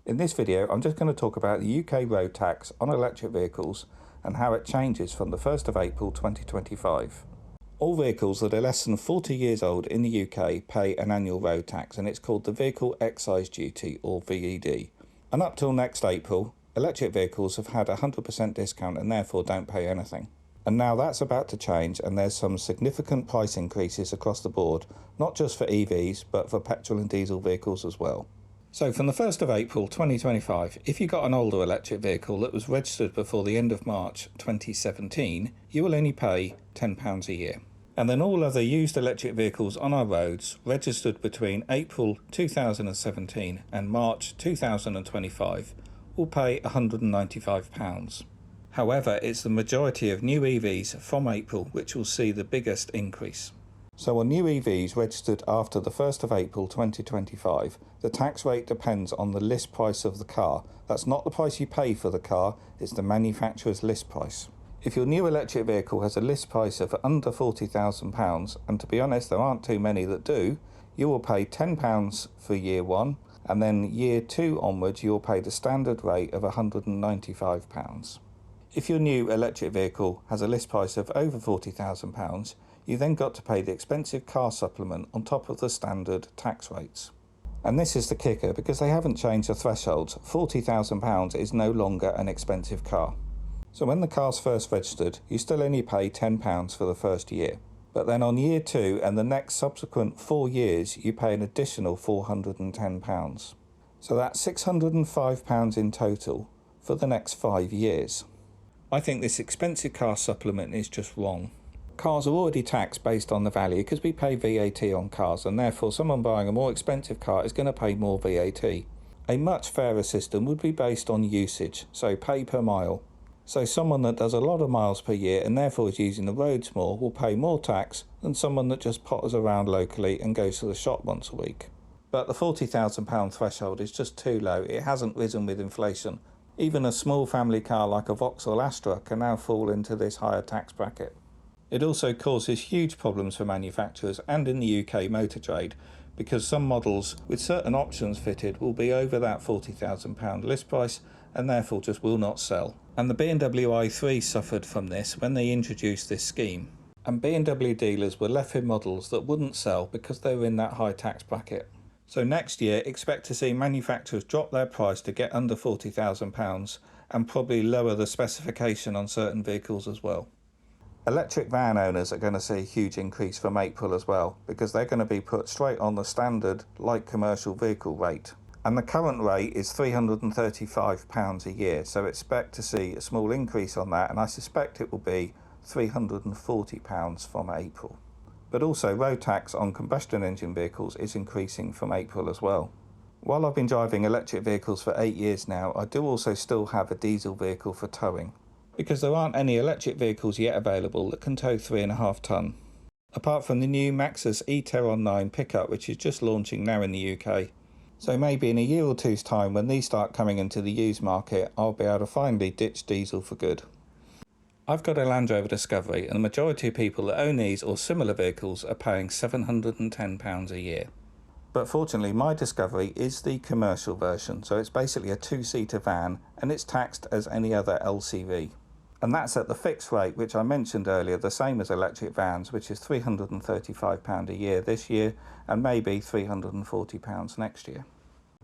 In this video, I'm just going to talk about the UK road tax on electric vehicles and how it changes from the 1st of April 2025. All vehicles that are less than 40 years old in the UK pay an annual road tax, and it's called the Vehicle Excise Duty, or VED. And up till next April, electric vehicles have had a 100% discount and therefore don't pay anything. And now that's about to change, and there's some significant price increases across the board, not just for EVs, but for petrol and diesel vehicles as well. So from the 1st of April 2025, if you got an older electric vehicle that was registered before the end of March 2017, you will only pay £10 a year. And then all other used electric vehicles on our roads registered between April 2017 and March 2025 will pay £195. However, it's the majority of new EVs from April which will see the biggest increase. So on new EVs registered after the 1st of April 2025, the tax rate depends on the list price of the car. That's not the price you pay for the car, it's the manufacturer's list price. If your new electric vehicle has a list price of under £40,000, and to be honest there aren't too many that do, you will pay £10 for year one, and then year two onwards you'll pay the standard rate of £195. If your new electric vehicle has a list price of over £40,000, you then got to pay the expensive car supplement on top of the standard tax rates. And this is the kicker, because they haven't changed the thresholds. £40,000 is no longer an expensive car. So when the car's first registered, you still only pay £10 for the first year. But then on year two and the next subsequent 4 years, you pay an additional £410. So that's £605 in total for the next 5 years. I think this expensive car supplement is just wrong. Cars are already taxed based on the value because we pay VAT on cars, and therefore someone buying a more expensive car is going to pay more VAT. A much fairer system would be based on usage, so pay per mile. So someone that does a lot of miles per year and therefore is using the roads more will pay more tax than someone that just potters around locally and goes to the shop once a week. But the £40,000 threshold is just too low. It hasn't risen with inflation. Even a small family car like a Vauxhall Astra can now fall into this higher tax bracket. It also causes huge problems for manufacturers and in the UK motor trade, because some models with certain options fitted will be over that £40,000 list price and therefore just will not sell. And the BMW i3 suffered from this when they introduced this scheme. And BMW dealers were left with models that wouldn't sell because they were in that high tax bracket. So next year, expect to see manufacturers drop their price to get under £40,000 and probably lower the specification on certain vehicles as well. Electric van owners are going to see a huge increase from April as well, because they're going to be put straight on the standard light commercial vehicle rate. And the current rate is £335 a year, so expect to see a small increase on that, and I suspect it will be £340 from April. But also road tax on combustion engine vehicles is increasing from April as well. While I've been driving electric vehicles for 8 years now, I do also still have a diesel vehicle for towing, because there aren't any electric vehicles yet available that can tow 3.5 tonne. Apart from the new Maxus e-Terron 9 pickup, which is just launching now in the UK. So maybe in a year or two's time, when these start coming into the used market, I'll be able to finally ditch diesel for good. I've got a Land Rover Discovery, and the majority of people that own these or similar vehicles are paying £710 a year. But fortunately my Discovery is the commercial version, so it's basically a 2-seater van and it's taxed as any other LCV. And that's at the fixed rate, which I mentioned earlier, the same as electric vans, which is £335 a year this year and maybe £340 next year.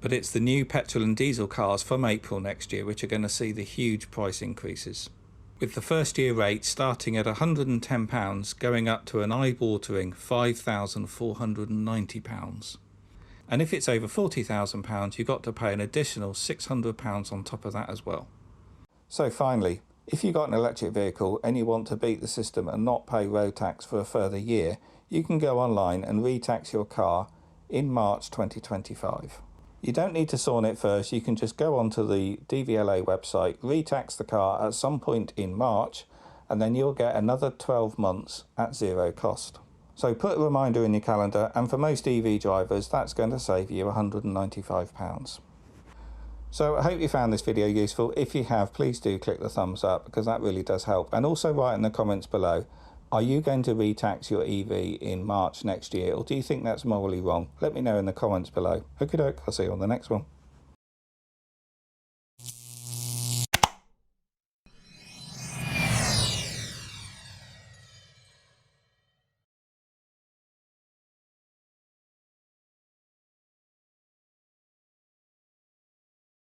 But it's the new petrol and diesel cars from April next year which are going to see the huge price increases, with the first year rate starting at £110 going up to an eye-watering £5,490. And if it's over £40,000, you've got to pay an additional £600 on top of that as well. So finally, if you've got an electric vehicle and you want to beat the system and not pay road tax for a further year, you can go online and re-tax your car in March 2025. You don't need to sawn it first, you can just go onto the DVLA website, re-tax the car at some point in March, and then you'll get another 12 months at zero cost. So put a reminder in your calendar, and for most EV drivers that's going to save you £195. So I hope you found this video useful. If you have, please do click the thumbs up, because that really does help. And also write in the comments below, are you going to re-tax your EV in March next year, or do you think that's morally wrong? Let me know in the comments below. Okie doke, I'll see you on the next one.